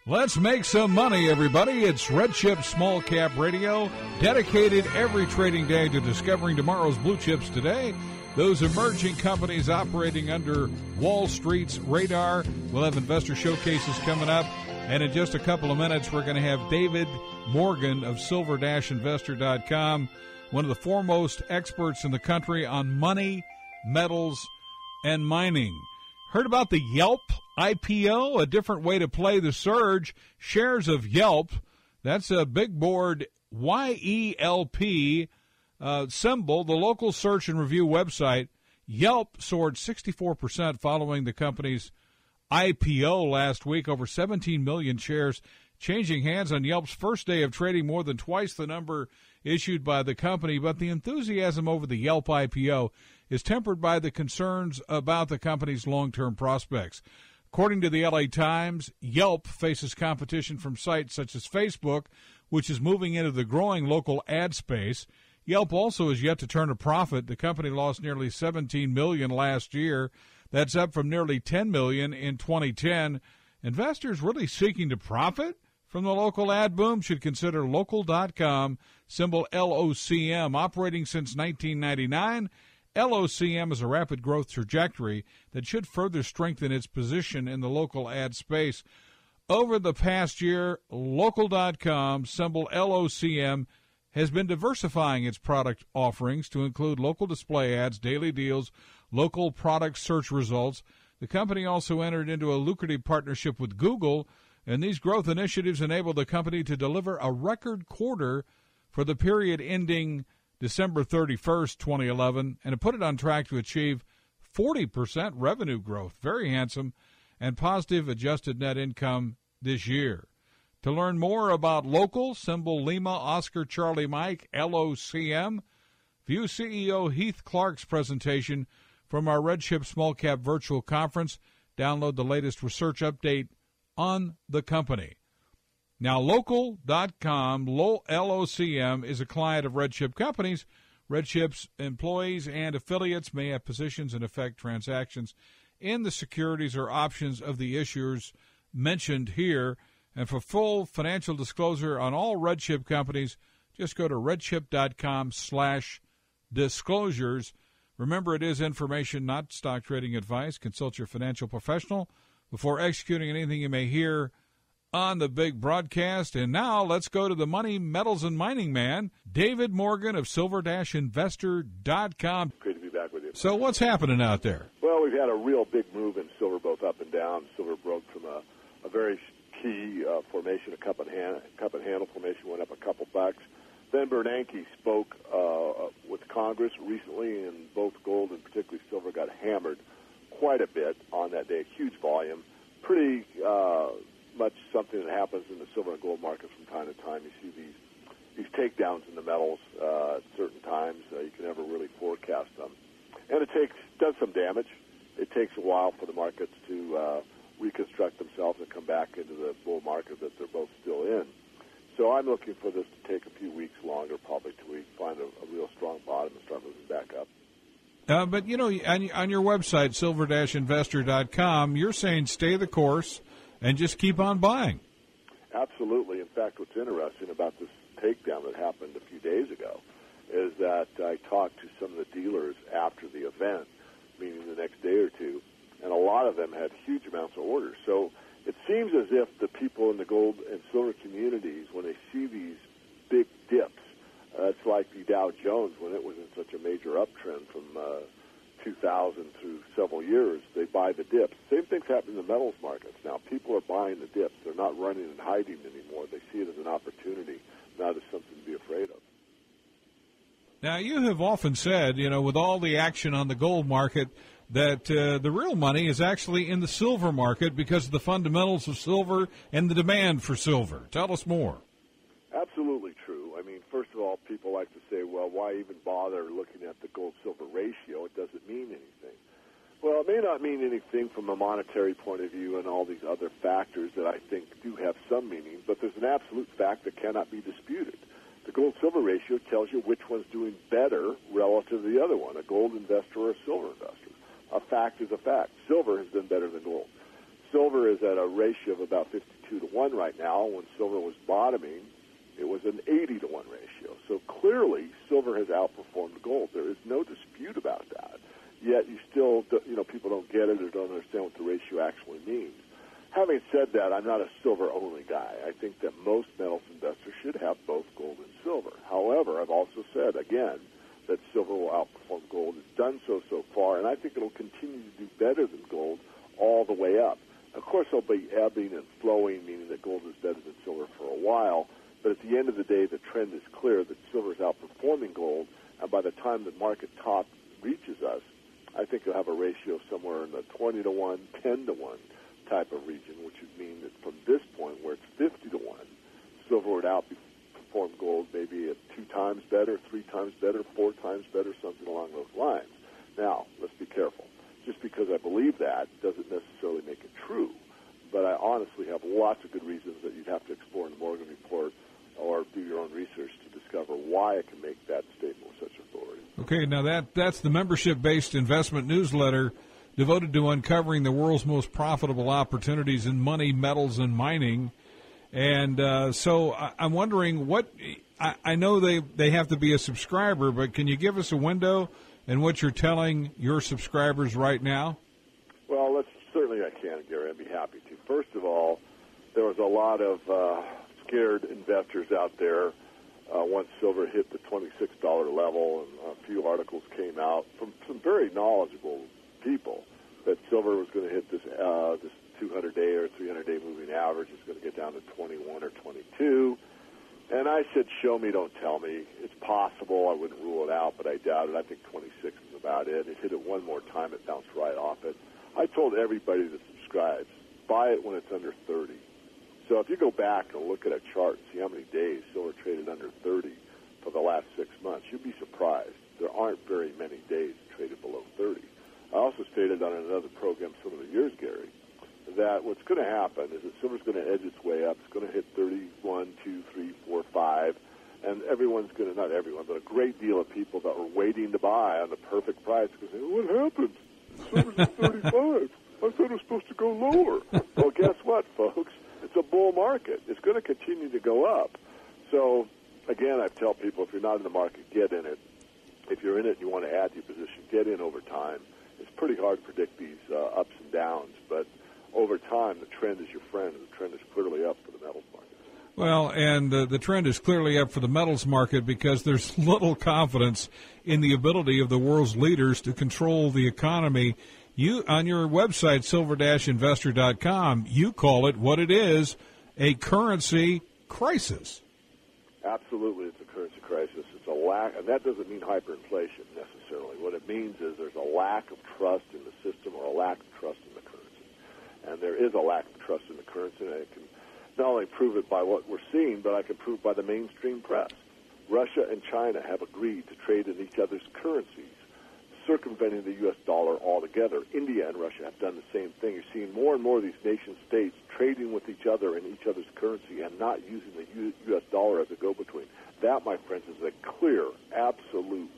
Let's make some money, everybody. It's RedChip Small-Cap Radio, dedicated every trading day to discovering tomorrow's blue chips today. Those emerging companies operating under Wall Street's radar. We'll have investor showcases coming up. And in just a couple of minutes, we're going to have David Morgan of silver-investor.com, one of the foremost experts in the country on money, metals, and mining. Heard about the Yelp IPO, a different way to play the surge. Shares of Yelp, that's a big board YELP symbol, the local search and review website. Yelp soared 64% following the company's IPO last week. Over 17 million shares changing hands on Yelp's first day of trading, more than twice the number issued by the company. But the enthusiasm over the Yelp IPO is tempered by the concerns about the company's long-term prospects. According to the LA Times, Yelp faces competition from sites such as Facebook, which is moving into the growing local ad space. Yelp also is yet to turn a profit. The company lost nearly $17 million last year. That's up from nearly $10 million in 2010. Investors really seeking to profit from the local ad boom should consider Local.com, symbol LOCM. Operating since 1999, LOCM is a rapid growth trajectory that should further strengthen its position in the local ad space. Over the past year, Local.com, symbol LOCM, has been diversifying its product offerings to include local display ads, daily deals, local product search results. The company also entered into a lucrative partnership with Google, and these growth initiatives enable the company to deliver a record quarter for the period ending December 31st, 2011, and to put it on track to achieve 40% revenue growth, very handsome, and positive adjusted net income this year. To learn more about Local, symbol Lima, Oscar, Charlie, Mike, LOCM, view CEO Heath Clark's presentation from our RedChip Small Cap Virtual Conference. Download the latest research update on the company. Now, Local.com, LOCM, is a client of RedChip companies. RedChip's employees and affiliates may have positions and affect transactions in the securities or options of the issuers mentioned here. And for full financial disclosure on all RedChip companies, just go to redchip.com/disclosures. Remember, it is information, not stock trading advice. Consult your financial professional before executing anything you may hear on the big broadcast. And now let's go to the money, metals, and mining man, David Morgan of silver-investor.com. Great to be back with you. So what's happening out there? Well, we've had a real big move in silver, both up and down. Silver broke from a very key formation, a cup and handle formation, went up a couple bucks. Ben Bernanke spoke with Congress recently, and both gold and particularly silver got hammered quite a bit on that day, huge volume. Pretty much something that happens in the silver and gold markets from time to time. You see these takedowns in the metals at certain times. You can never really forecast them. And it does some damage. It takes a while for the markets to reconstruct themselves and come back into the bull market that they're both still in. So I'm looking for this to take a few weeks longer, probably till we find a real strong bottom and start moving back up. But, you know, on your website, silver-investor.com, you're saying stay the course and just keep on buying. Absolutely. In fact, what's interesting about this takedown that happened a few days ago is that I talked to some of the dealers after the event, meaning the next day or two, and a lot of them had huge amounts of orders. So it seems as if the people in the gold and silver communities, when they see these big dips, it's like the Dow Jones when it was in such a major uptrend from 2000 through several years, they buy the dips. Same thing's happening in the metals markets now. People are buying the dips. They're not running and hiding anymore. They see it as an opportunity, not as something to be afraid of. Now, you have often said, you know, with all the action on the gold market, that the real money is actually in the silver market because of the fundamentals of silver and the demand for silver. Tell us more. Absolutely true. I mean, first of all, people like to say, well, why even bother looking at the gold-silver ratio? It doesn't mean anything. Well, it may not mean anything from a monetary point of view and all these other factors that I think do have some meaning, but there's an absolute fact that cannot be disputed. The gold-silver ratio tells you which one's doing better relative to the other one, a gold investor or a silver investor. A fact is a fact. Silver has been better than gold. Silver is at a ratio of about 52 92-1 right now. When silver was bottoming, it was an 80-1 ratio. So clearly, silver has outperformed gold. There is no dispute about that. Yet you still, people don't get it or don't understand what the ratio actually means. Having said that, I'm not a silver-only guy. I think that most metals investors should have both gold and silver. However, I've also said, again, that silver will outperform gold. It's done so far, and I think it'll continue to do better than gold all the way up. Of course, it'll be ebbing and flowing, meaning that gold is better than silver for a while. But at the end of the day, the trend is clear that silver is outperforming gold, and by the time the market top reaches us, I think you'll have a ratio somewhere in the 20-1, 10-1 type of region, which would mean that from this point where it's 50-1, silver would outperform gold maybe at 2 times better, 3 times better, 4 times better, something along those lines. Now, let's be careful. Just because I believe that doesn't necessarily make it true. But I honestly have lots of good reasons that you'd have to explore in the Morgan Report or do your own research to discover why I can make that statement with such authority. Okay, now that's the membership-based investment newsletter devoted to uncovering the world's most profitable opportunities in money, metals, and mining. And so I'm wondering I know they have to be a subscriber, but can you give us a window and what you're telling your subscribers right now? Well, certainly I can, Gary. I'd be happy to. First of all, there was a lot of scared investors out there once silver hit the $26 level, and a few articles came out from some very knowledgeable people that silver was going to hit this 200-day or 300-day moving average. It's going to get down to 21 or 22. And I said, show me, don't tell me. It's possible. I wouldn't rule it out, but I doubt it. I think 26 is about it. It hit it one more time. It bounced right off it. I told everybody that subscribes, buy it when it's under 30. So if you go back and look at a chart and see how many days silver traded under 30 for the last 6 months, you'd be surprised. There aren't very many days traded below 30. I also stated on another program some of the years, Gary, that what's going to happen is that silver's going to edge its way up. It's going to hit 31, 2, 3, 4, 5, and everyone's going to, not everyone, but a great deal of people that were waiting to buy on the perfect price because what happened? Silver's at 35. I thought it was supposed to go lower. Well, guess what, folks? It's a bull market. It's going to continue to go up. So, again, I tell people if you're not in the market, get in it. If you're in it and you want to add to your position, get in over time. It's pretty hard to predict these ups and downs, but over time, the trend is your friend, and the trend is clearly up for the metals market. Well, and the trend is clearly up for the metals market because there's little confidence in the ability of the world's leaders to control the economy. You, on your website, silver-investor.com, you call it what it is, a currency crisis. Absolutely, it's a currency crisis. It's a lack, and that doesn't mean hyperinflation necessarily. What it means is there's a lack of trust in the system or a lack of trust in the currency. And there is a lack of trust in the currency, and I can not only prove it by what we're seeing, but I can prove it by the mainstream press. Russia and China have agreed to trade in each other's currencies, circumventing the U.S. dollar altogether. India and Russia have done the same thing. You're seeing more and more of these nation-states trading with each other in each other's currency and not using the U.S. dollar as a go-between. That, my friends, is a clear, absolute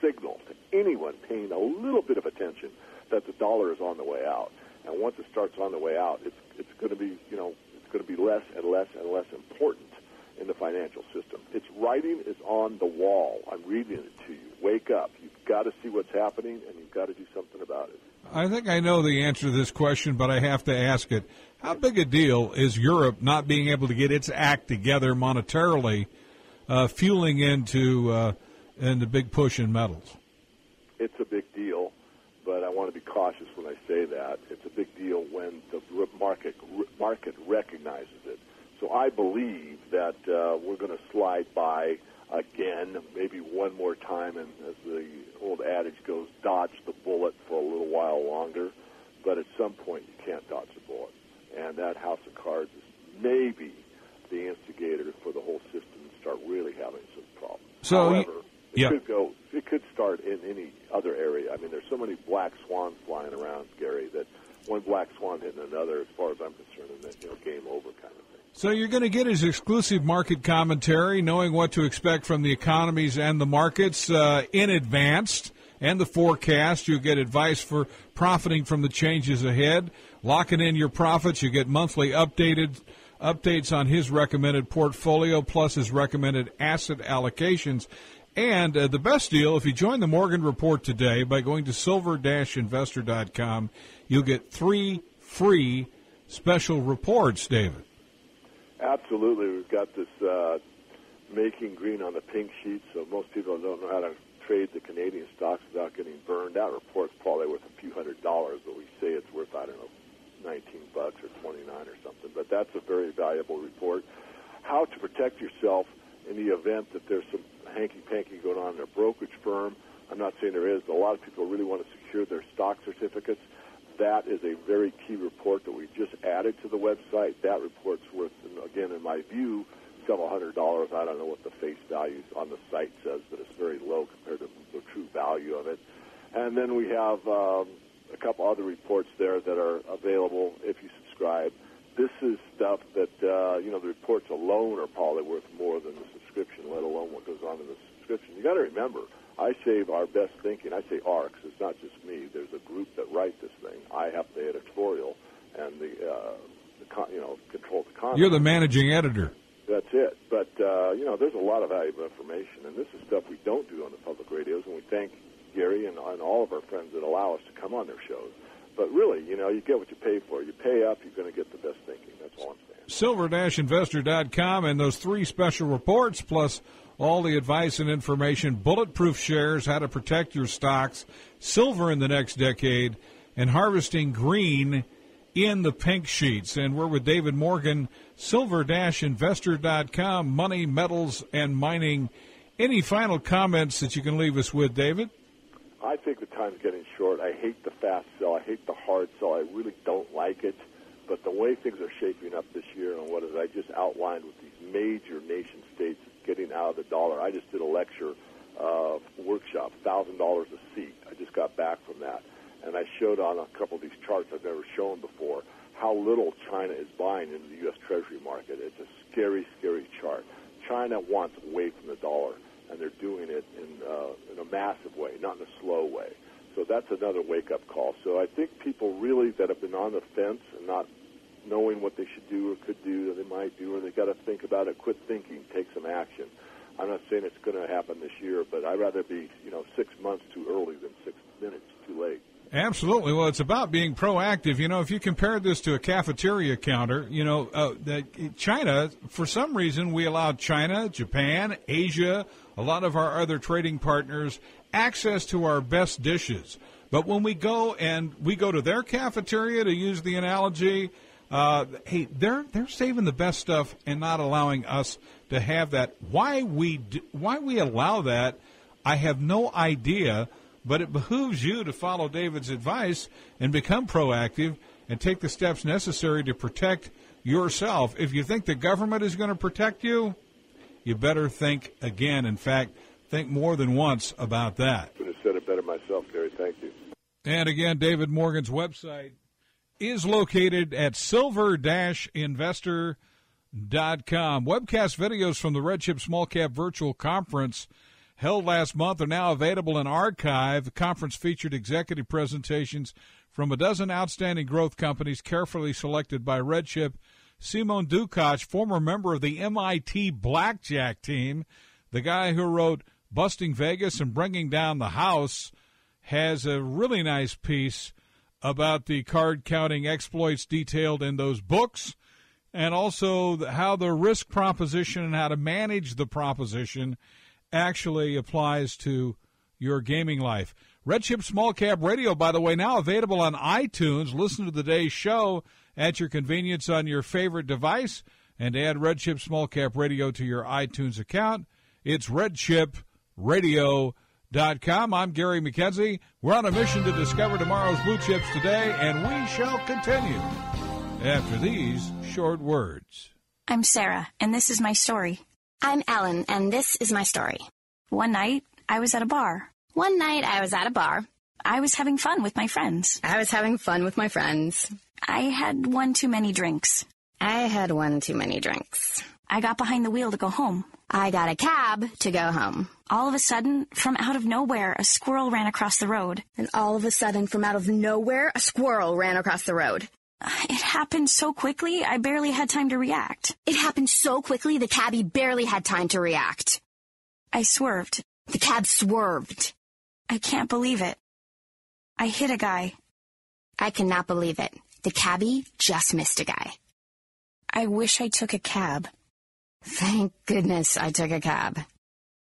signal to anyone paying a little bit of attention that the dollar is on the way out. And once it starts on the way out, it's going to be, it's going to be less and less and less important in the financial system. Its writing is on the wall. I'm reading it to you. Wake up. You've got to see what's happening, and you've got to do something about it. I think I know the answer to this question, but I have to ask it. How big a deal is Europe not being able to get its act together monetarily, fueling into the big push in metals? It's a big deal, but I want to be cautious when I say that. It's a big deal when the market recognizes it. So I believe that we're going to slide by again, maybe one more time, and as the old adage goes, dodge the bullet for a little while longer. But at some point, you can't dodge the bullet. And that house of cards is maybe the instigator for the whole system to start really having some problems. So, however, it could start in any other area. I mean, there's so many black swans flying around, Gary, that one black swan hitting another, as far as I'm concerned, and then, game over kind of thing. So you're going to get his exclusive market commentary, knowing what to expect from the economies and the markets in advance, and the forecast. You'll get advice for profiting from the changes ahead, locking in your profits. You get monthly updated updates on his recommended portfolio, plus his recommended asset allocations. And the best deal, if you join the Morgan Report today by going to silver-investor.com, you'll get 3 free special reports, David. Absolutely. We've got this making green on the pink sheet, so most people don't know how to trade the Canadian stocks without getting burned. That report's probably worth a few $100s, but we say it's worth, $19 or $29 or something. But that's a very valuable report. How to protect yourself in the event that there's some hanky-panky going on in a brokerage firm. I'm not saying there is, but a lot of people really want to secure their stock certificates. That is a very key report that we just added to the website. That report's worth, again, in my view, several $100s. I don't know what the face value on the site says, but it's very low compared to the true value of it. And then we have a couple other reports there that are available if you subscribe. This is stuff that, the reports alone are probably worth more than the subscription, let alone what goes on in the subscription. You got to remember, I save our best thinking. I say our, because it's not just me. There's a group that write this thing. I have the editorial and control the content. You're the managing editor. That's it. But, there's a lot of valuable information, and this is stuff we don't do on the public radios, and we thank Gary and all of our friends that allow us to come on their shows. But really, you get what you pay for. You pay up, you're going to get the best thinking. That's all I'm saying. Silver-investor.com and those 3 special reports, plus all the advice and information, bulletproof shares, how to protect your stocks, silver in the next decade, and harvesting green in the pink sheets. And we're with David Morgan, silver-investor.com, money, metals, and mining. Any final comments that you can leave us with, David? I think the time's getting short. I hate the fast sell. I hate the hard sell. I really don't like it. But the way things are shaping up this year and what I just outlined with these major nation states getting out of the dollar. I just did a lecture workshop, $1,000 a seat. I just got back from that. And I showed on a couple of these charts I've never shown before how little China is buying into the U.S. Treasury market. It's a scary, scary chart. China wants away from the dollar, and they're doing it in a massive way, not in a slow way. So that's another wake-up call. So I think people really that have been on the fence and not knowing what they should do or could do or they might do, or they got to think about it, quit thinking, take some action. I'm not saying it's going to happen this year, but I'd rather be 6 months too early than 6 minutes too late. Absolutely. Well, it's about being proactive. If you compare this to a cafeteria counter, China, for some reason, we allowed China, Japan, Asia, a lot of our other trading partners access to our best dishes. But when we go to their cafeteria, to use the analogy, hey, they're saving the best stuff and not allowing us to have that. Why we allow that, I have no idea. But it behooves you to follow David's advice and become proactive and take the steps necessary to protect yourself. If you think the government is going to protect you, you better think again. In fact, think more than once about that. I could have said it better myself, Gary. Thank you. And again, David Morgan's website is located at silver-investor.com. Webcast videos from the RedChip Small Cap Virtual Conference held last month are now available in archive. The conference featured executive presentations from a dozen outstanding growth companies carefully selected by RedChip. Simon Dukac, former member of the MIT Blackjack team, the guy who wrote Busting Vegas and Bringing Down the House, has a really nice piece about the card-counting exploits detailed in those books, and also how the risk proposition and how to manage the proposition actually applies to your gaming life. RedChip Small Cap Radio, by the way, now available on iTunes. Listen to the day's show at your convenience on your favorite device, and add RedChip Small Cap Radio to your iTunes account. It's RedChipRadio.com. I'm Gary McKenzie. We're on a mission to discover tomorrow's blue chips today, and we shall continue after these short words. I'm Sarah, and this is my story. I'm Ellen, and this is my story. One night, I was at a bar. I was having fun with my friends. I had one too many drinks. I got behind the wheel to go home. I got a cab to go home. All of a sudden, from out of nowhere, a squirrel ran across the road. It happened so quickly, I barely had time to react. It happened so quickly, the cabbie barely had time to react. I swerved. The cab swerved. I can't believe it. I hit a guy. I cannot believe it. The cabbie just missed a guy. I wish I took a cab. Thank goodness I took a cab.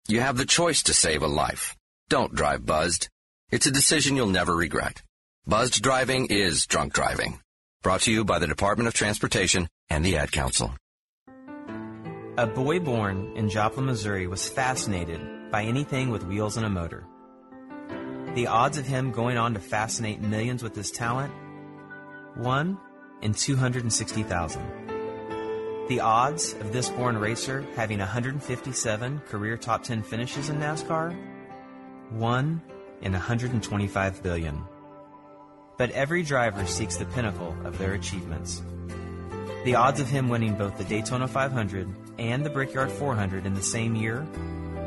You have the choice to save a life. Don't drive buzzed. It's a decision you'll never regret. Buzzed driving is drunk driving. Brought to you by the Department of Transportation and the Ad Council. A boy born in Joplin, Missouri was fascinated by anything with wheels and a motor. The odds of him going on to fascinate millions with his talent? 1 in 260,000. The odds of this born racer having 157 career top 10 finishes in NASCAR? 1 in 125 billion. But every driver seeks the pinnacle of their achievements. The odds of him winning both the Daytona 500 and the Brickyard 400 in the same year?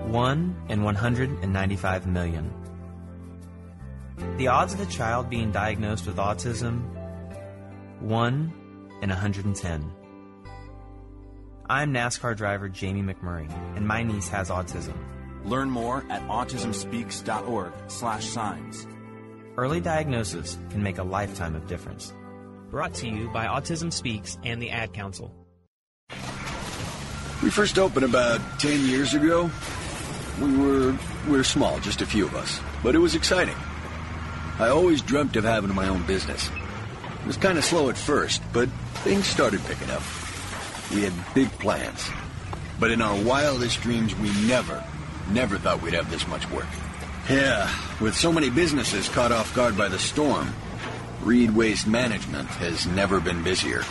1 in 195 million. The odds of a child being diagnosed with autism? 1 in 110. I'm NASCAR driver Jamie McMurray, and my niece has autism. Learn more at autismspeaks.org/signs. Early diagnosis can make a lifetime of difference. Brought to you by Autism Speaks and the Ad Council. We first opened about 10 years ago. We were small, just a few of us, but it was exciting. I always dreamt of having my own business. It was kind of slow at first, but things started picking up. We had big plans. But in our wildest dreams, we never thought we'd have this much work. Yeah, with so many businesses caught off guard by the storm, Reed Waste Management has never been busier.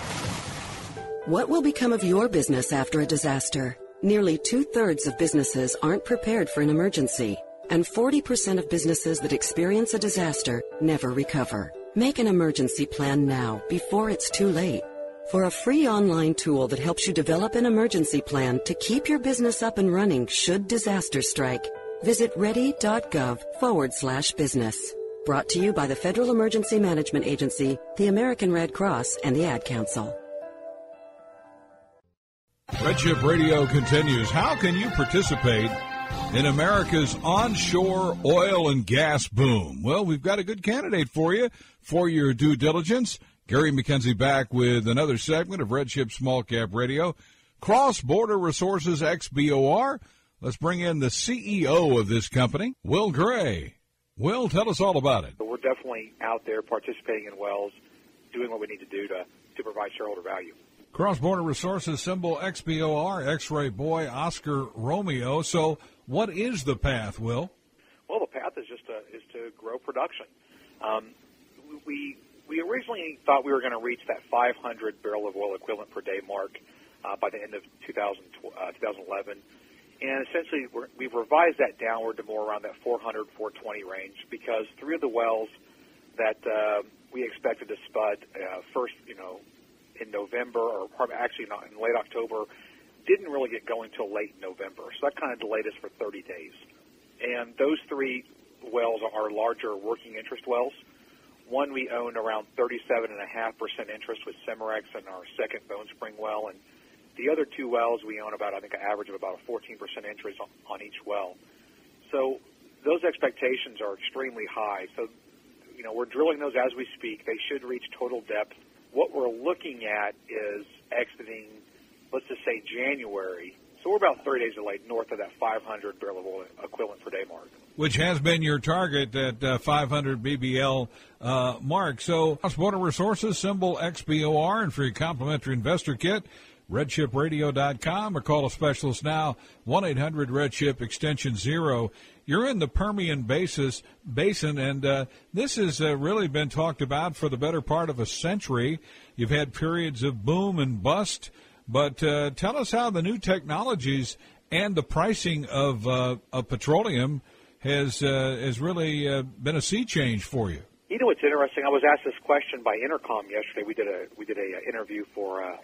What will become of your business after a disaster? Nearly 2/3 of businesses aren't prepared for an emergency, and 40% of businesses that experience a disaster never recover. Make an emergency plan now, before it's too late. For a free online tool that helps you develop an emergency plan to keep your business up and running should disaster strike, visit ready.gov/business. Brought to you by the Federal Emergency Management Agency, the American Red Cross, and the Ad Council. RedChip Radio continues. How can you participate in America's onshore oil and gas boom? Well, we've got a good candidate for you for your due diligence. Gary McKenzie back with another segment of RedChip Small-Cap Radio. Cross-Border Resources XBOR. Let's bring in the CEO of this company, Will Gray. Will, tell us all about it. We're definitely out there participating in wells, doing what we need to do to provide shareholder value. Cross-Border Resources, symbol XBOR, X-Ray Boy, Oscar Romeo. So what is the path, Will? Well, the path is just to grow production. We originally thought we were going to reach that 500 barrel of oil equivalent per day mark by the end of 2011. And essentially, we've revised that downward to more around that 400, 420 range because 3 of the wells that we expected to spud first, in November, or probably actually not in late October, didn't really get going until late November. So that kind of delayed us for 30 days. And those 3 wells are larger working interest wells. One we own around 37.5% interest with Cimarex in our second Bone Spring well, and the other 2 wells we own about, I think, an average of about a 14% interest on each well. So those expectations are extremely high. So, we're drilling those as we speak. They should reach total depth. What we're looking at is exiting, let's just say January. So we're about 30 days delayed north of that 500 barrel of oil equivalent per day mark. Which has been your target at 500 BBL mark. So Cross-Border Resources, symbol XBOR, and for your complimentary investor kit, RedChipRadio.com, or call a specialist now, 1-800-REDCHIP, extension 0. You're in the Permian Basin, and this has really been talked about for the better part of a century. You've had periods of boom and bust, but tell us how the new technologies and the pricing of petroleum has really been a sea change for you. You know what's interesting? I was asked this question by Intercom yesterday. We did a interview for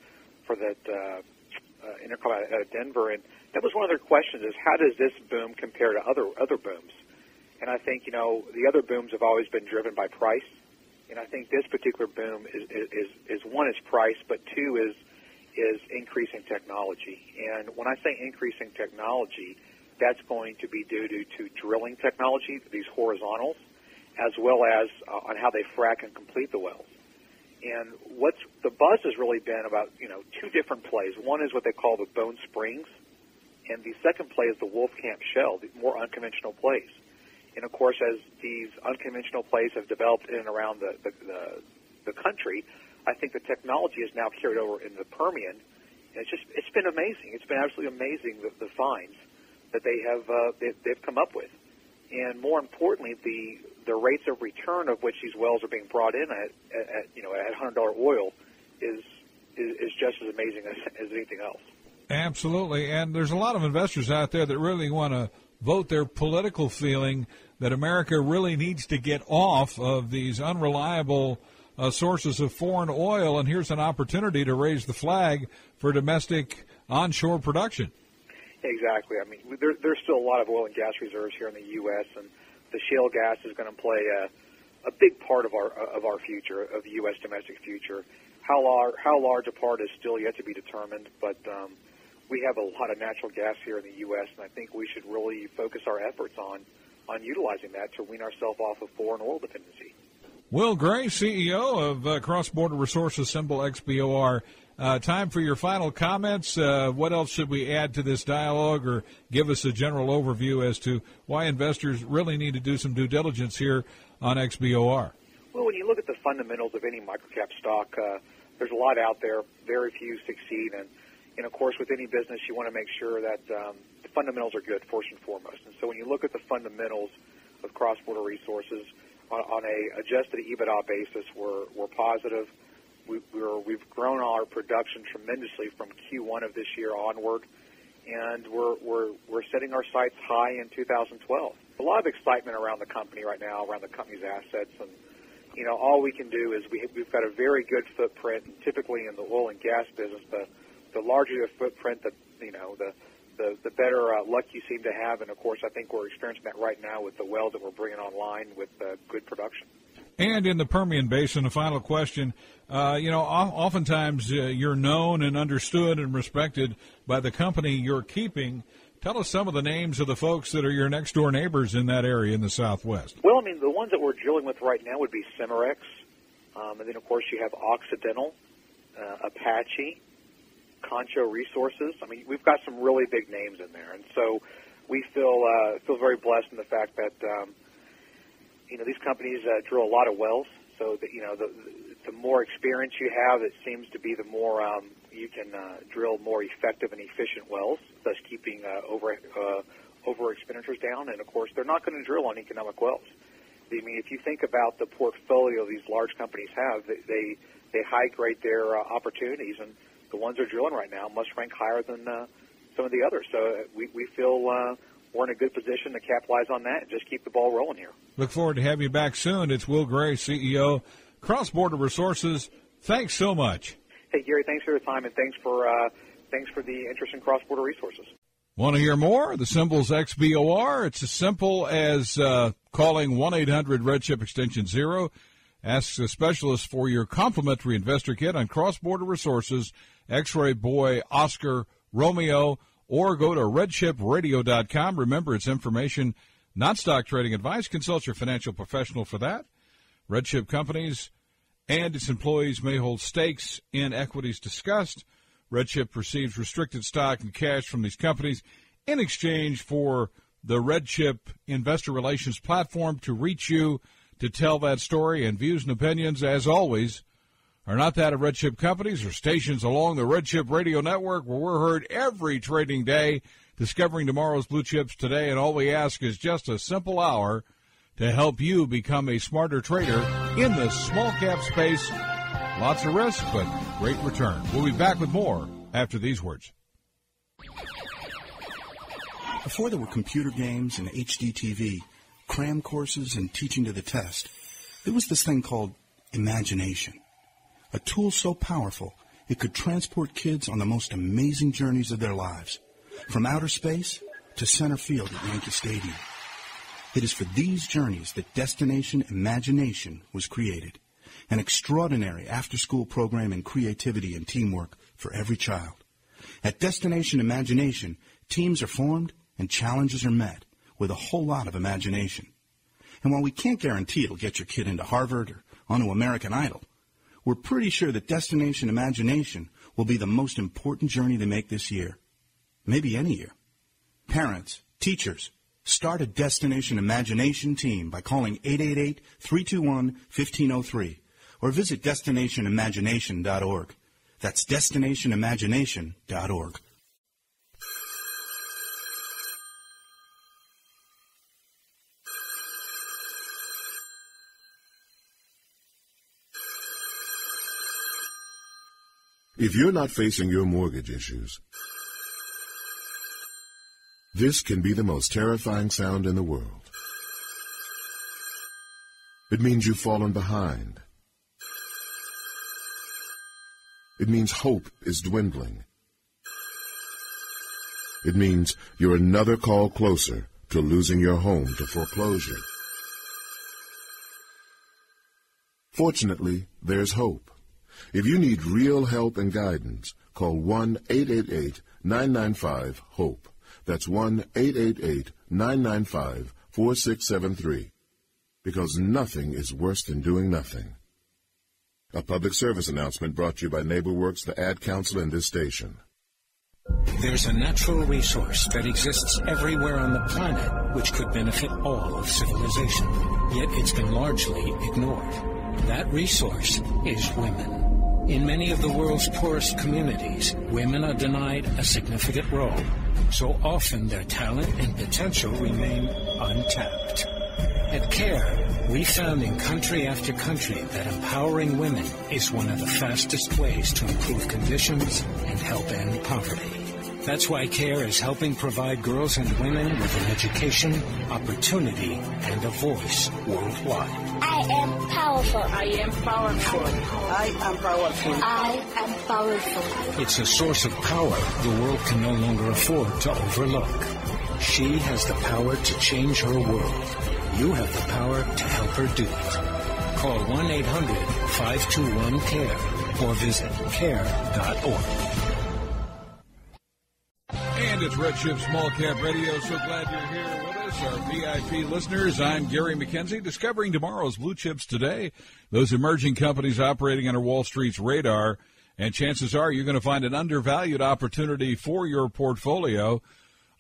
that Intercom out of Denver, and that was one of their questions: is how does this boom compare to other booms? And I think the other booms have always been driven by price, And I think this particular boom is one, is price, but two is increasing technology. And when I say increasing technology, that's going to be due to drilling technology, these horizontals, as well as on how they frack and complete the wells. And what's the buzz has really been about, two different plays. One is what they call the Bone Springs, and the second play is the Wolfcamp Shale, the more unconventional plays. And of course, as these unconventional plays have developed in and around the country, I think the technology is now carried over in the Permian. And it's been amazing. It's been absolutely amazing the finds that they've come up with. And more importantly, the rates of return of which these wells are being brought in at $100 oil is just as amazing as anything else. Absolutely. And there's a lot of investors out there that really want to vote their political feeling that America really needs to get off of these unreliable sources of foreign oil, and here's an opportunity to raise the flag for domestic onshore production. Exactly. I mean, there's still a lot of oil and gas reserves here in the U.S., and the shale gas is going to play a big part of our future, of the U.S. domestic future. How large a part is still yet to be determined, but we have a lot of natural gas here in the U.S., and I think we should really focus our efforts on utilizing that to wean ourselves off of foreign oil dependency. Will Gray, CEO of Cross Border Resources, symbol XBOR. Time for your final comments. What else should we add to this dialogue, or give us a general overview as to why investors really need to do some due diligence here on XBOR? Well, when you look at the fundamentals of any microcap stock, there's a lot out there. Very few succeed. And of course, with any business, you want to make sure that the fundamentals are good, first and foremost. And so when you look at the fundamentals of Cross Border Resources, on a adjusted EBITDA basis, we're positive. We've grown our production tremendously from Q1 of this year onward, and we're setting our sights high in 2012. A lot of excitement around the company right now, around the company's assets, and all we can do is we've got a very good footprint. And typically in the oil and gas business, the larger your footprint, the better luck you seem to have. And of course, I think we're experiencing that right now with the wells that we're bringing online with good production. And in the Permian Basin, a final question. Oftentimes you're known and understood and respected by the company you're keeping. Tell us some of the names of the folks that are your next-door neighbors in that area in the Southwest. Well, I mean, the ones that we're dealing with right now would be Cimarex. And then, of course, you have Occidental, Apache, Concho Resources. I mean, we've got some really big names in there. And so we feel very blessed in the fact that these companies drill a lot of wells, so that the more experience you have, it seems to be the more you can drill more effective and efficient wells, thus keeping over expenditures down. And of course, they're not going to drill on economic wells. I mean, if you think about the portfolio these large companies have, they high grade their opportunities, and the ones they're drilling right now must rank higher than some of the others. So we feel we're in a good position to capitalize on that and just keep the ball rolling here. Look forward to having you back soon. It's Will Gray, CEO, Cross Border Resources. Thanks so much. Hey, Gary, thanks for your time, and thanks for the interest in Cross Border Resources. Want to hear more? The symbol's XBOR. It's as simple as calling 1-800-RedChip extension 0. Ask a specialist for your complimentary investor kit on Cross Border Resources, X-Ray Boy, Oscar, Romeo, or go to RedChipRadio.com. Remember, it's information, not stock trading advice. Consult your financial professional for that. RedChip companies and its employees may hold stakes in equities discussed. RedChip receives restricted stock and cash from these companies in exchange for the RedChip investor relations platform to reach you to tell that story. And views and opinions, as always, are not that of RedChip companies or stations along the RedChip radio network, where we're heard every trading day discovering tomorrow's blue chips today. And all we ask is just a simple hour to help you become a smarter trader in the small cap space. Lots of risk, but great return. We'll be back with more after these words. Before there were computer games and HD TV, cram courses and teaching to the test, there was this thing called imagination. A tool so powerful it could transport kids on the most amazing journeys of their lives, from outer space to center field at Yankee Stadium. It is for these journeys that Destination Imagination was created. an extraordinary after-school program in creativity and teamwork for every child. At Destination Imagination, teams are formed and challenges are met with a whole lot of imagination. And while we can't guarantee it'll get your kid into Harvard or onto American Idol, we're pretty sure that Destination Imagination will be the most important journey they make this year. Maybe any year. Parents, teachers, start a Destination Imagination team by calling 888-321-1503 or visit DestinationImagination.org. That's DestinationImagination.org. If you're not facing your mortgage issues, this can be the most terrifying sound in the world. It means you've fallen behind. It means hope is dwindling. It means you're another call closer to losing your home to foreclosure. Fortunately, there's hope. If you need real help and guidance, call 1-888-995-HOPE. That's 1-888-995-4673. Because nothing is worse than doing nothing. A public service announcement brought to you by NeighborWorks, the Ad Council, and this station. There's a natural resource that exists everywhere on the planet which could benefit all of civilization, yet it's been largely ignored. That resource is women. In many of the world's poorest communities, women are denied a significant role. So often their talent and potential remain untapped. At CARE, we found in country after country that empowering women is one of the fastest ways to improve conditions and help end poverty. That's why CARE is helping provide girls and women with an education, opportunity, and a voice worldwide. I am powerful. I am powerful. I am powerful. I am powerful. It's a source of power the world can no longer afford to overlook. She has the power to change her world. You have the power to help her do it. Call 1-800-521-CARE or visit care.org. And it's RedChip Small-Cap Radio. So glad you're here with us, our VIP listeners. I'm Gary McKenzie, discovering tomorrow's blue chips today, those emerging companies operating under Wall Street's radar. And chances are you're going to find an undervalued opportunity for your portfolio.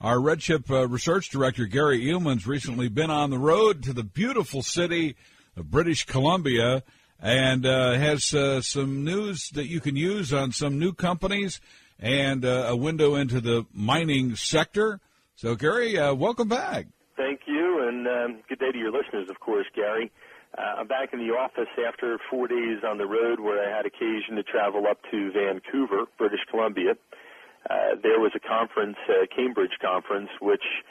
Our RedChip research director, Gary Ehlman's recently been on the road to the beautiful city of British Columbia and has some news that you can use on some new companies and a window into the mining sector. So, Gary, welcome back. Thank you, and good day to your listeners, of course, Gary. I'm back in the office after 4 days on the road where I had occasion to travel up to Vancouver, British Columbia. There was a conference, Cambridge conference, which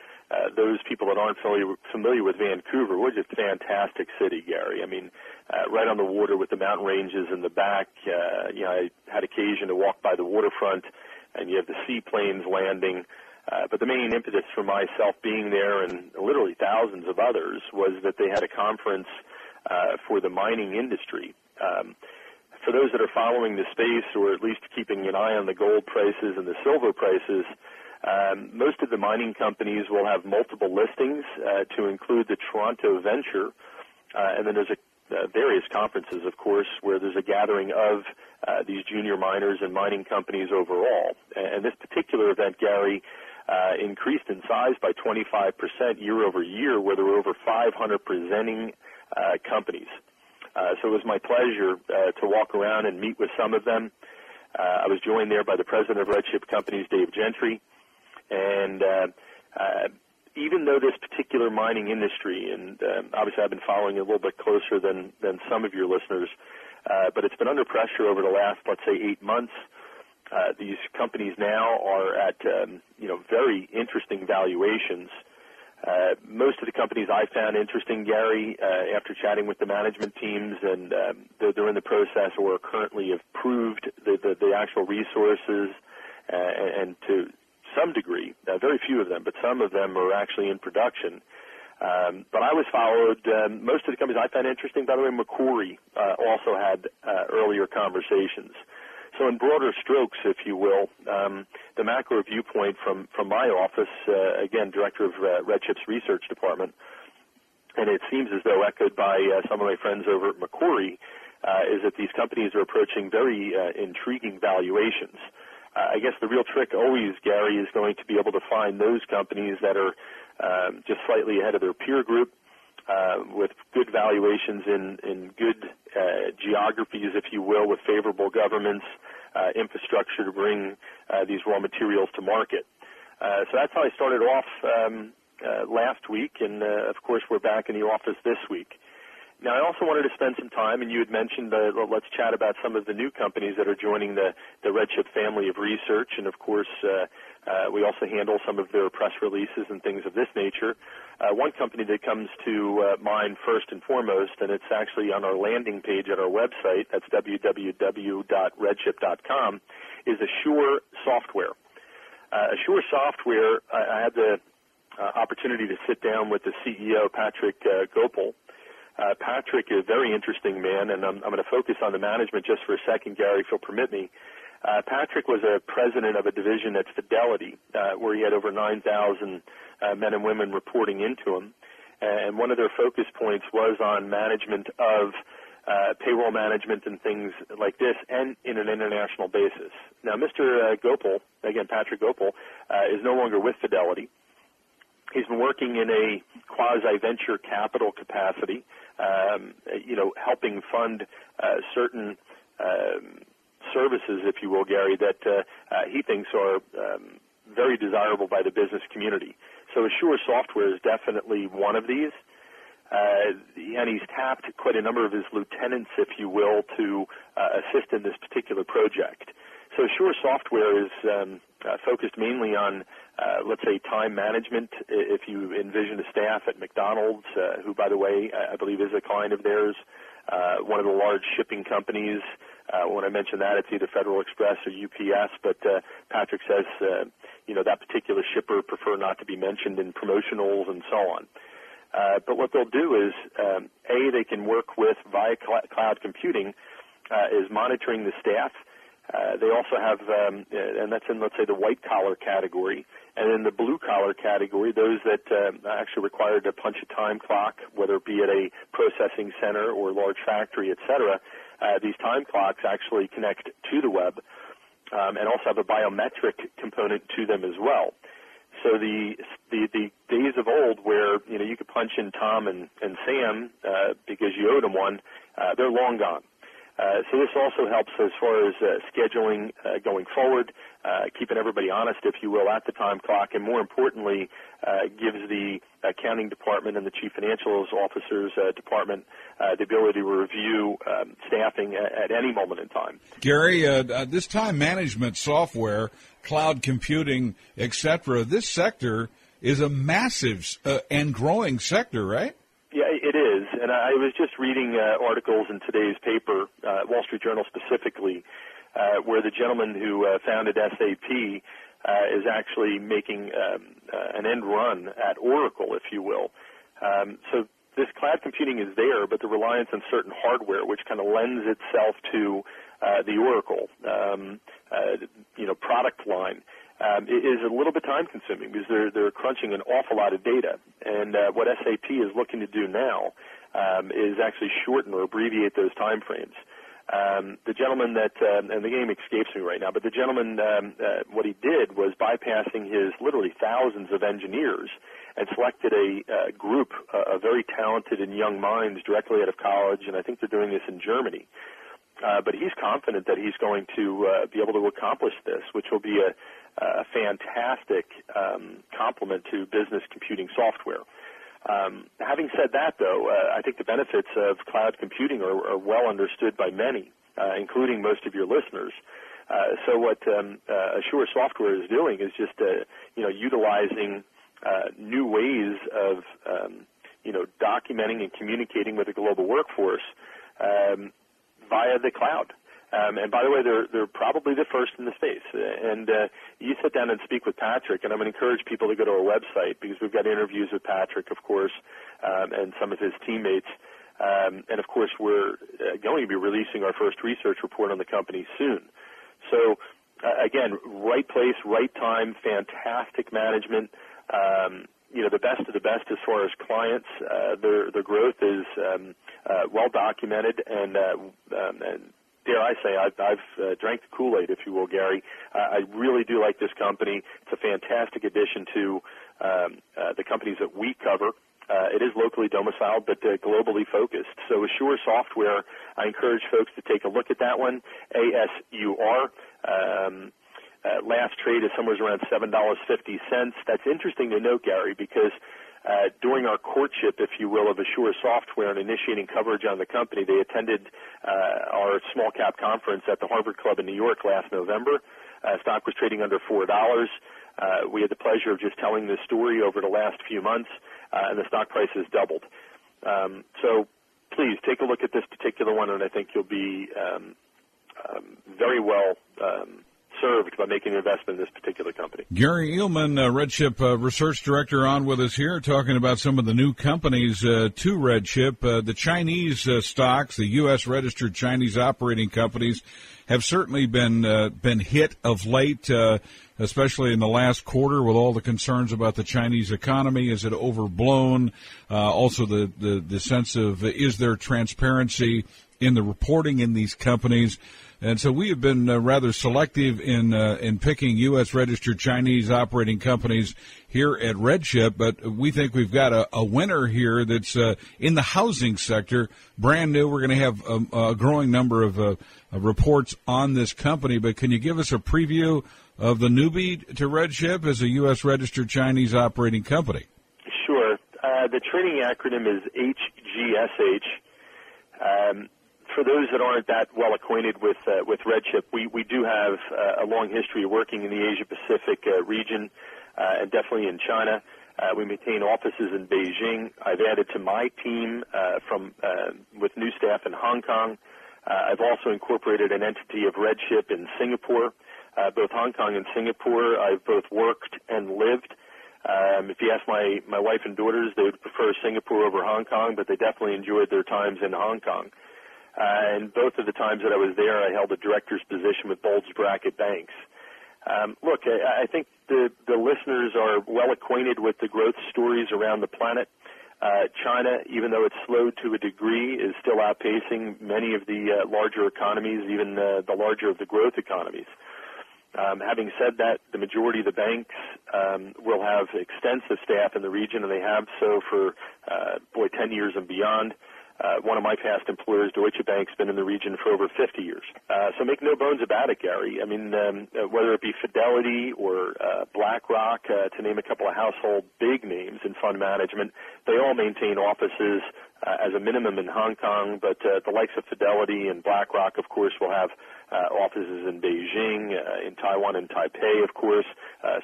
those people that aren't familiar with Vancouver, was a fantastic city, Gary. I mean, right on the water with the mountain ranges in the back. I had occasion to walk by the waterfront, and you have the seaplanes landing. But the main impetus for myself being there, and literally thousands of others, was that they had a conference for the mining industry. For those that are following the space, or at least keeping an eye on the gold prices and the silver prices, most of the mining companies will have multiple listings to include the Toronto Venture, and then there's various conferences, of course, where there's a gathering of these junior miners and mining companies overall. And this particular event, Gary, increased in size by 25% year over year, where there were over 500 presenting companies. So it was my pleasure to walk around and meet with some of them. I was joined there by the president of RedChip Companies, Dave Gentry. And even though this particular mining industry, and obviously I've been following it a little bit closer than some of your listeners, but it's been under pressure over the last, let's say, 8 months. These companies now are at, very interesting valuations. Most of the companies I found interesting, Gary, after chatting with the management teams, and they're in the process or currently have proved the actual resources, and to some degree, very few of them, but some of them are actually in production. But I was followed, most of the companies I found interesting, by the way, Macquarie also had earlier conversations. So in broader strokes, if you will, the macro viewpoint from my office, again, director of RedChip's research department, and it seems as though echoed by some of my friends over at Macquarie, is that these companies are approaching very intriguing valuations. I guess the real trick always, Gary, is going to be able to find those companies that are just slightly ahead of their peer group, with good valuations in good geographies, if you will, with favorable governments, infrastructure to bring these raw materials to market. So that's how I started off last week, and of course we're back in the office this week. Now, I also wanted to spend some time, and you had mentioned let's chat about some of the new companies that are joining the RedChip family of research, and of course we also handle some of their press releases and things of this nature. One company that comes to mind first and foremost, and it's actually on our landing page at our website, that's www.redchip.com, is Assure Software. Assure Software, I had the opportunity to sit down with the CEO, Patrick Gopal. Patrick is a very interesting man, and I'm going to focus on the management just for a second, Gary, if you'll permit me. Patrick was a president of a division at Fidelity, where he had over 9,000 men and women reporting into him. And one of their focus points was on management of payroll management and things like this, and in an international basis. Now, Mr. Gopal, again, Patrick Gopal, is no longer with Fidelity. He's been working in a quasi-venture capital capacity, helping fund certain services, if you will, Gary, that he thinks are very desirable by the business community. So Assure Software is definitely one of these. And he's tapped quite a number of his lieutenants, if you will, to assist in this particular project. So Assure Software is focused mainly on, let's say, time management. If you envision a staff at McDonald's, who, by the way, I believe is a client of theirs, one of the large shipping companies. When I mention that, it's either Federal Express or UPS, but Patrick says, that particular shipper prefer not to be mentioned in promotionals and so on. But what they'll do is, they can work with, via cloud computing, is monitoring the staff. They also have, and that's in, let's say, the white-collar category. And in the blue-collar category, those that actually require to punch a time clock, whether it be at a processing center or large factory, et cetera, these time clocks actually connect to the web and also have a biometric component to them as well. So the days of old where, you could punch in Tom and Sam because you owed them one, they're long gone. So this also helps as far as scheduling going forward, keeping everybody honest, if you will, at the time clock, and more importantly, gives the accounting department and the chief financial officer's department the ability to review staffing at any moment in time. Gary, this time management software, cloud computing, etc., this sector is a massive and growing sector, right? Yeah, it is, and I was just reading articles in today's paper, Wall Street Journal specifically, where the gentleman who founded SAP is actually making an end run at Oracle, if you will. So this cloud computing is there, but the reliance on certain hardware, which kind of lends itself to the Oracle, product line, is a little bit time-consuming because they're crunching an awful lot of data. And what SAP is looking to do now is actually shorten or abbreviate those time frames. The gentleman that, and the name escapes me right now, but the gentleman, what he did was bypassing his literally thousands of engineers and selected a group of very talented and young minds directly out of college, and I think they're doing this in Germany. But he's confident that he's going to be able to accomplish this, which will be a fantastic complement to business computing software. Having said that, though, I think the benefits of cloud computing are well understood by many, including most of your listeners. So what Assure Software is doing is just, utilizing new ways of, documenting and communicating with the global workforce via the cloud. And by the way, they're probably the first in the space. And you sit down and speak with Patrick, and I'm going to encourage people to go to our website because we've got interviews with Patrick, of course, and some of his teammates. And, of course, we're going to be releasing our first research report on the company soon. So, again, right place, right time, fantastic management. The best of the best as far as clients. Their growth is well documented, and dare I say, I've drank the Kool-Aid, if you will, Gary. I really do like this company. It's a fantastic addition to the companies that we cover. It is locally domiciled, but globally focused. So Assure Software, I encourage folks to take a look at that one, ASUR. Last trade is somewhere around $7.50. That's interesting to note, Gary, because during our courtship, if you will, of Assure Software and initiating coverage on the company, they attended our small cap conference at the Harvard Club in New York last November. Stock was trading under $4. We had the pleasure of just telling this story over the last few months, and the stock price has doubled. So please take a look at this particular one, and I think you'll be very well served by making an investment in this particular company. Gary Eelman, RedChip Research Director, on with us here, talking about some of the new companies to RedChip. The Chinese stocks, the U.S. registered Chinese operating companies, have certainly been hit of late, especially in the last quarter, with all the concerns about the Chinese economy. Is it overblown? Also, the sense of, is there transparency in the reporting in these companies? And so we have been rather selective in picking U.S. registered Chinese operating companies here at RedChip, but we think we've got a winner here that's in the housing sector, brand new. We're going to have a growing number of reports on this company, but can you give us a preview of the newbie to RedChip as a U.S. registered Chinese operating company? Sure. The trading acronym is HGSH. For those that aren't that well acquainted with RedChip, we do have a long history of working in the Asia-Pacific region and definitely in China. We maintain offices in Beijing. I've added to my team with new staff in Hong Kong. I've also incorporated an entity of RedChip in Singapore. Both Hong Kong and Singapore, I've both worked and lived. If you ask my wife and daughters, they would prefer Singapore over Hong Kong, but they definitely enjoyed their times in Hong Kong. And both of the times that I was there, I held a director's position with bulge bracket banks. Look, I think the listeners are well acquainted with the growth stories around the planet. China, even though it's slowed to a degree, is still outpacing many of the larger economies, even the larger of the growth economies. Having said that, the majority of the banks will have extensive staff in the region, and they have so for, 10 years and beyond. One of my past employers, Deutsche Bank's been in the region for over 50 years. So make no bones about it, Gary. I mean, whether it be Fidelity or BlackRock, to name a couple of household big names in fund management, they all maintain offices as a minimum in Hong Kong, but the likes of Fidelity and BlackRock, of course, will have offices in Beijing, in Taiwan and Taipei, of course,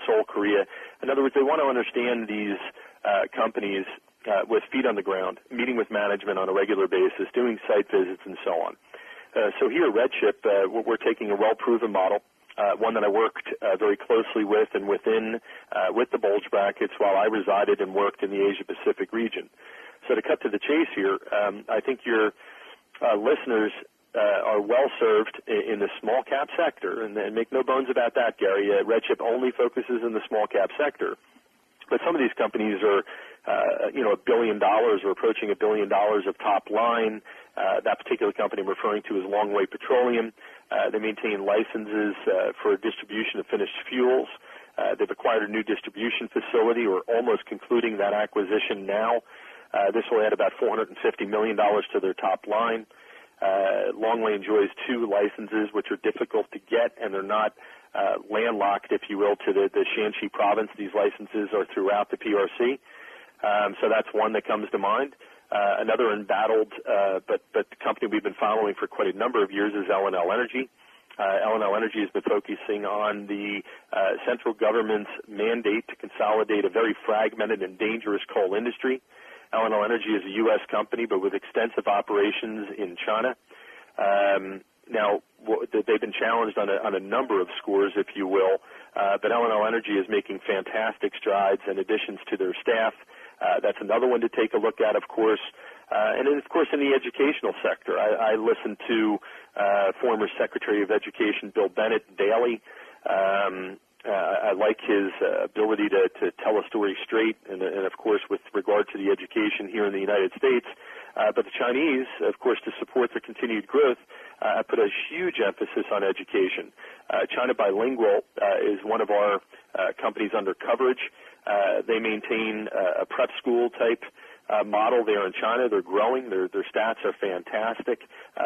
Seoul, Korea. In other words, they want to understand these companies with feet on the ground, meeting with management on a regular basis, doing site visits, and so on. So here at RedChip, we're taking a well-proven model, one that I worked very closely with and within with the bulge brackets while I resided and worked in the Asia-Pacific region. So to cut to the chase here, I think your listeners are well-served in the small-cap sector, and make no bones about that, Gary. RedChip only focuses in the small-cap sector. But some of these companies are, $1 billion or approaching $1 billion of top line. That particular company I'm referring to is Longway Petroleum. They maintain licenses for distribution of finished fuels. They've acquired a new distribution facility, or almost concluding that acquisition now. This will add about $450 million to their top line. Longway enjoys 2 licenses, which are difficult to get, and they're not landlocked, if you will, to the Shanxi province. These licenses are throughout the PRC. So that's one that comes to mind. Another embattled but the company we've been following for quite a number of years is L&L Energy. L&L Energy has been focusing on the central government's mandate to consolidate a very fragmented and dangerous coal industry. L&L Energy is a U.S. company, but with extensive operations in China. Now, they've been challenged on a number of scores, if you will, but L&L Energy is making fantastic strides and additions to their staff. That's another one to take a look at, of course. And then, of course, in the educational sector, I listen to former Secretary of Education Bill Bennett daily. I like his ability to tell a story straight, and of course, with regard to the education here in the United States. But the Chinese, of course, to support their continued growth, put a huge emphasis on education. China Bilingual is one of our companies under coverage. They maintain a prep school type model there in China. They're growing. Their stats are fantastic.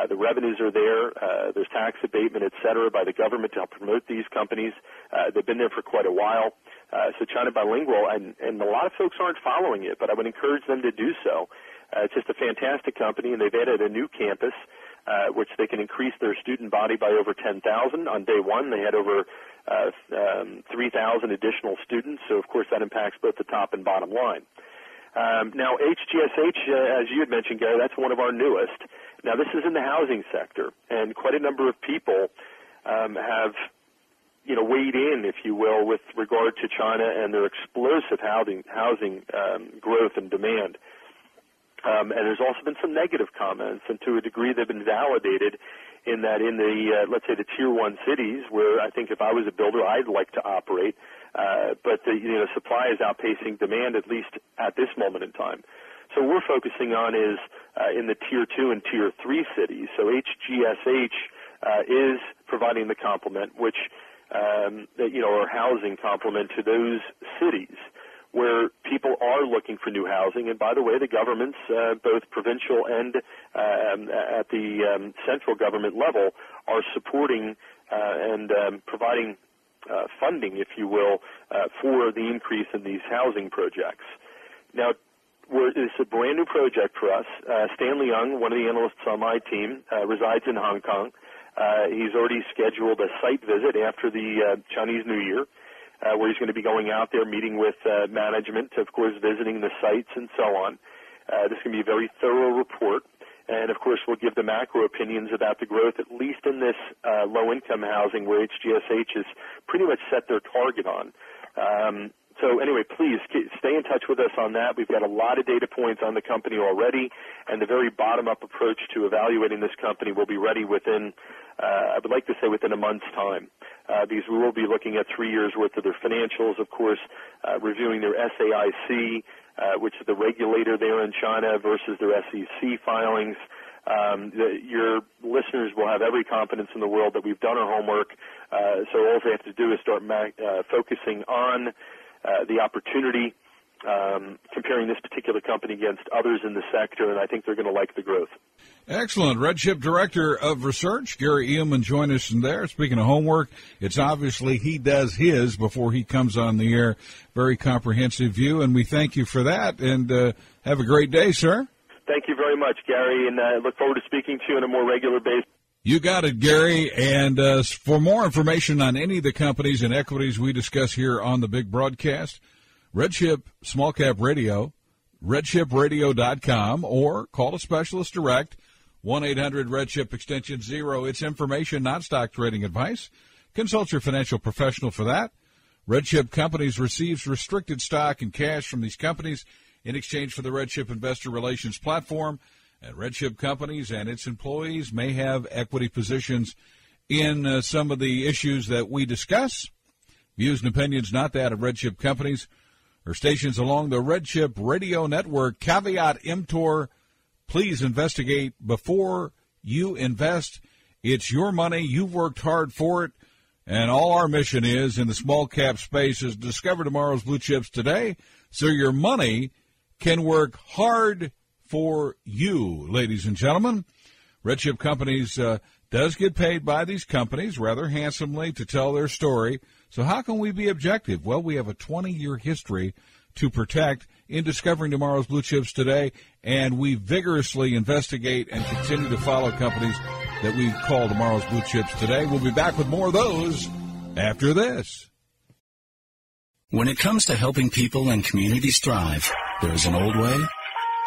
The revenues are there. There's tax abatement, et cetera, by the government to help promote these companies. They've been there for quite a while. So China Bilingual, and a lot of folks aren't following it, but I would encourage them to do so. It's just a fantastic company, and they've added a new campus, which they can increase their student body by over 10,000. On day one, they had over 3,000 additional students, so of course that impacts both the top and bottom line. Now, HGSH, as you had mentioned, Gary, that's one of our newest. Now, this is in the housing sector, and quite a number of people have, weighed in, if you will, with regard to China and their explosive housing growth and demand. And there's also been some negative comments, and to a degree they've been validated in that in the, let's say, the Tier 1 cities, where I think if I was a builder, I'd like to operate, but the supply is outpacing demand, at least at this moment in time. So what we're focusing on is in the Tier 2 and Tier 3 cities. So HGSH is providing the complement, which, or housing complement to those cities where people are looking for new housing. And by the way, the governments, both provincial and at the central government level, are supporting and providing funding, if you will, for the increase in these housing projects. Now, it's a brand new project for us. Stanley Young, one of the analysts on my team, resides in Hong Kong. He's already scheduled a site visit after the Chinese New Year, where he's going to be going out there, meeting with management, of course, visiting the sites and so on. This is going to be a very thorough report. And, of course, we'll give the macro opinions about the growth, at least in this low-income housing where HGSH has pretty much set their target on. So, anyway, please stay in touch with us on that. We've got a lot of data points on the company already, and the very bottom-up approach to evaluating this company will be ready within, I would like to say, within a month's time. Because we will be looking at 3 years' worth of their financials, of course, reviewing their SAIC, which is the regulator there in China, versus their SEC filings. Your listeners will have every confidence in the world that we've done our homework, so all they have to do is start focusing on the opportunity, comparing this particular company against others in the sector, and I think they're going to like the growth. Excellent. RedChip Director of Research, Gary Edelman, join us in there. Speaking of homework, it's obviously he does his before he comes on the air. Very comprehensive view, and we thank you for that, and have a great day, sir. Thank you very much, Gary, and I look forward to speaking to you on a more regular basis. You got it, Gary. And for more information on any of the companies and equities we discuss here on the big broadcast, RedChip Small-Cap Radio, RedChipRadio.com, or call a specialist direct, 1-800-RedChip extension 0. It's information, not stock trading advice. Consult your financial professional for that. RedChip Companies receives restricted stock and cash from these companies in exchange for the RedChip Investor Relations platform. And RedChip Companies and its employees may have equity positions in some of the issues that we discuss. Views and opinions not that of RedChip Companies or stations along the RedChip Radio Network. Caveat emptor, please investigate before you invest. It's your money. You've worked hard for it. And all our mission is in the small cap space is discover tomorrow's blue chips today so your money can work hard for you, ladies and gentlemen. RedChip Companies does get paid by these companies rather handsomely to tell their story. So how can we be objective? Well, we have a 20-year history to protect in discovering tomorrow's blue chips today, and we vigorously investigate and continue to follow companies that we call tomorrow's blue chips today. We'll be back with more of those after this. When it comes to helping people and communities thrive, there is an old way.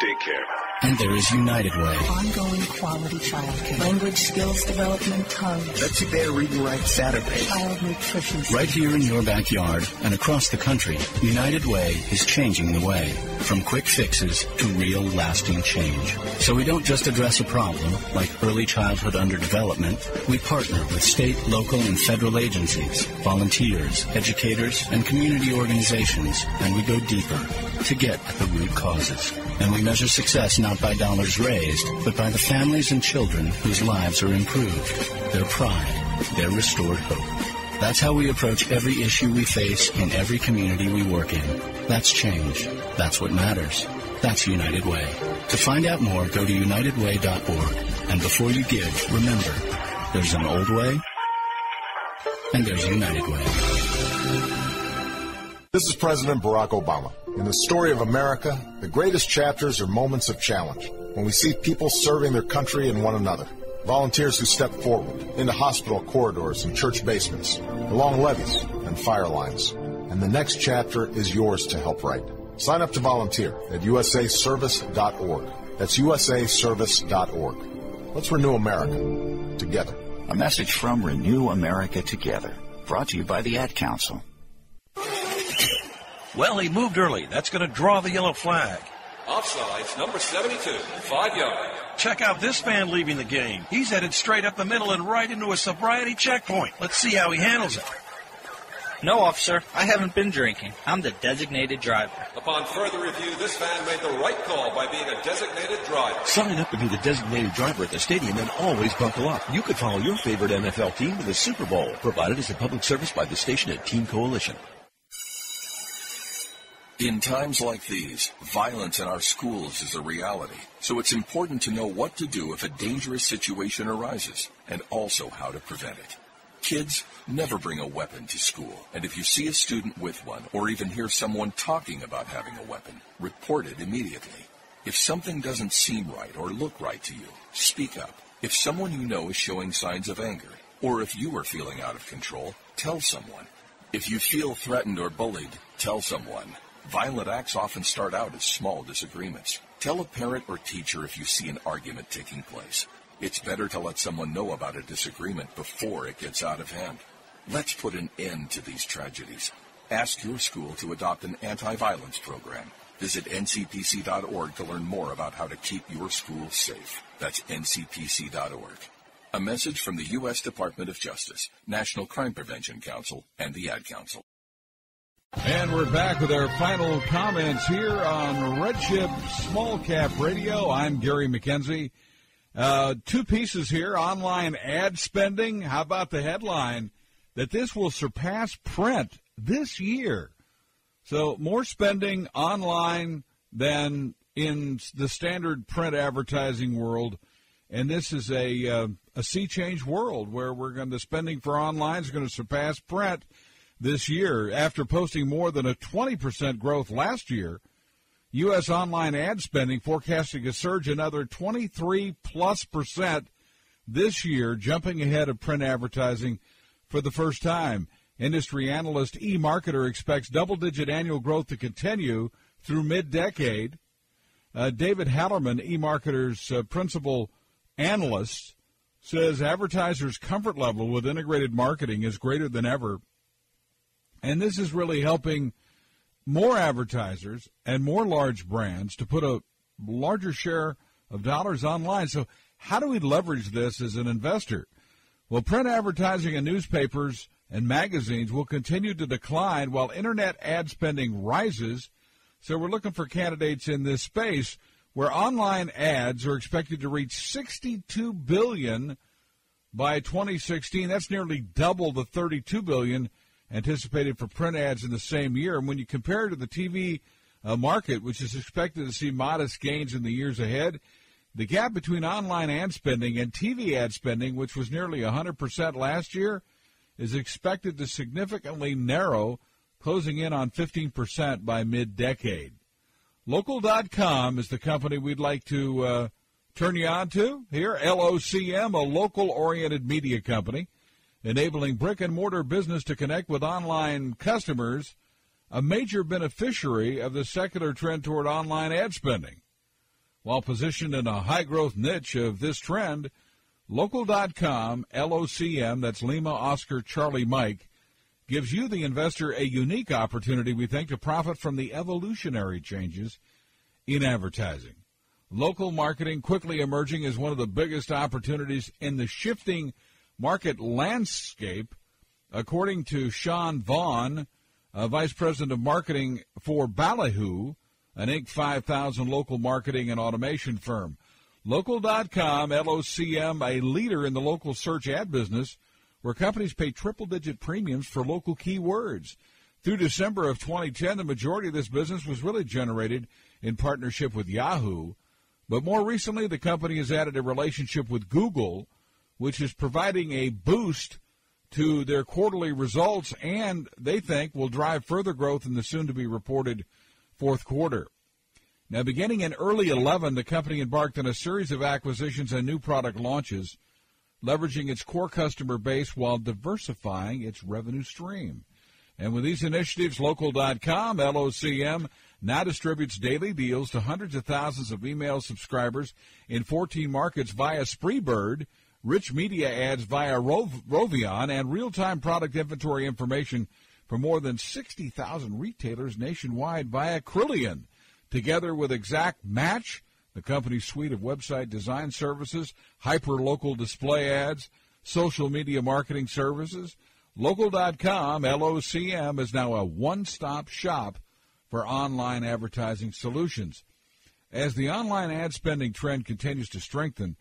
Take care. And there is United Way. Ongoing quality childcare. Language skills development, tongues. Betsy Bear Read and Write Saturday. Child nutrition. Right here in your backyard and across the country, United Way is changing the way. From quick fixes to real lasting change. So we don't just address a problem like early childhood underdevelopment. We partner with state, local, and federal agencies, volunteers, educators, and community organizations, and we go deeper to get at the root causes. And we measure success not by dollars raised, but by the families and children whose lives are improved, their pride, their restored hope. That's how we approach every issue we face in every community we work in. That's change. That's what matters. That's United Way. To find out more, go to unitedway.org. And before you give, remember, there's an old way, and there's United Way. This is President Barack Obama. In the story of America, the greatest chapters are moments of challenge, when we see people serving their country and one another. Volunteers who step forward into hospital corridors and church basements, along levees and fire lines. And the next chapter is yours to help write. Sign up to volunteer at usaservice.org. That's usaservice.org. Let's renew America together. A message from Renew America Together, brought to you by the Ad Council. Well, he moved early. That's going to draw the yellow flag. Offsides, number 72, 5 yards. Check out this man leaving the game. He's headed straight up the middle and right into a sobriety checkpoint. Let's see how he handles it. No, officer. I haven't been drinking. I'm the designated driver. Upon further review, this fan made the right call by being a designated driver. Sign up to be the designated driver at the stadium and always buckle up. You could follow your favorite NFL team to the Super Bowl, provided as a public service by the station and Team Coalition. In times like these, violence in our schools is a reality. So it's important to know what to do if a dangerous situation arises, and also how to prevent it. Kids, never bring a weapon to school. And if you see a student with one, or even hear someone talking about having a weapon, report it immediately. If something doesn't seem right or look right to you, speak up. If someone you know is showing signs of anger, or if you are feeling out of control, tell someone. If you feel threatened or bullied, tell someone. Violent acts often start out as small disagreements. Tell a parent or teacher if you see an argument taking place. It's better to let someone know about a disagreement before it gets out of hand. Let's put an end to these tragedies. Ask your school to adopt an anti-violence program. Visit ncpc.org to learn more about how to keep your school safe. That's ncpc.org. A message from the U.S. Department of Justice, National Crime Prevention Council, and the Ad Council. And we're back with our final comments here on RedChip Small Cap Radio. I'm Gary McKenzie. Two pieces here. Online ad spending. How about the headline that this will surpass print this year? So more spending online than in the standard print advertising world. And this is a sea change world where the spending for online is going to surpass print this year. After posting more than a 20% growth last year, U.S. online ad spending forecasting a surge another 23+% this year, jumping ahead of print advertising for the first time. Industry analyst eMarketer expects double-digit annual growth to continue through mid-decade. David Hallerman, eMarketer's principal analyst, says advertisers' comfort level with integrated marketing is greater than ever. And this is really helping more advertisers and more large brands to put a larger share of dollars online. So how do we leverage this as an investor? Well, print advertising in newspapers and magazines will continue to decline while Internet ad spending rises. So we're looking for candidates in this space where online ads are expected to reach $62 billion by 2016. That's nearly double the $32 billion anticipated for print ads in the same year. And when you compare it to the TV market, which is expected to see modest gains in the years ahead, the gap between online ad spending and TV ad spending, which was nearly 100% last year, is expected to significantly narrow, closing in on 15% by mid-decade. Local.com is the company we'd like to turn you on to here. LOCM, a local-oriented media company, enabling brick-and-mortar business to connect with online customers, a major beneficiary of the secular trend toward online ad spending. While positioned in a high-growth niche of this trend, Local.com, LOCM, that's Lima, Oscar, Charlie, Mike, gives you, the investor, a unique opportunity, we think, to profit from the evolutionary changes in advertising. Local marketing quickly emerging as one of the biggest opportunities in the shifting market landscape, according to Sean Vaughn, Vice President of Marketing for Ballyhoo, an Inc. 5000 local marketing and automation firm. Local.com, LOCM, a leader in the local search ad business, where companies pay triple-digit premiums for local keywords. Through December of 2010, the majority of this business was really generated in partnership with Yahoo. But more recently, the company has added a relationship with Google, which is providing a boost to their quarterly results, and they think will drive further growth in the soon-to-be-reported fourth quarter. Now, beginning in early 2011, the company embarked on a series of acquisitions and new product launches, leveraging its core customer base while diversifying its revenue stream. And with these initiatives, Local.com, LOCM, now distributes daily deals to hundreds of thousands of email subscribers in 14 markets via Spreebird, rich media ads via Rovion, and real-time product inventory information for more than 60,000 retailers nationwide via Crillion. Together with Exact Match, the company's suite of website design services, hyper-local display ads, social media marketing services, Local.com, LOCM, is now a one-stop shop for online advertising solutions. As the online ad spending trend continues to strengthen,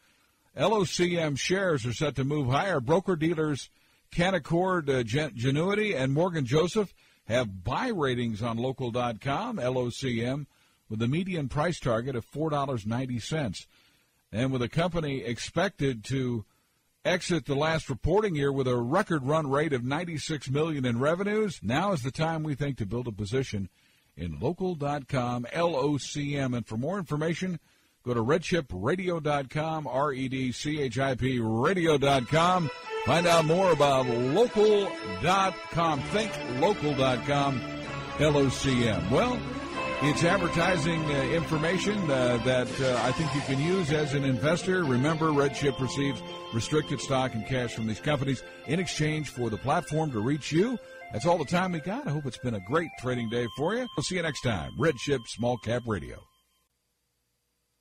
LOCM shares are set to move higher. Broker-dealers Canaccord Genuity and Morgan Joseph have buy ratings on Local.com, LOCM, with a median price target of $4.90. And with the company expected to exit the last reporting year with a record run rate of $96 million in revenues, now is the time, we think, to build a position in Local.com, LOCM. And for more information, go to RedChipRadio.com, RedChip Radio.com. Find out more about Local.com. Think Local.com, LOCM. Well, it's advertising information that I think you can use as an investor. Remember, RedChip receives restricted stock and cash from these companies in exchange for the platform to reach you. That's all the time we got. I hope it's been a great trading day for you. We'll see you next time. RedChip Small Cap Radio.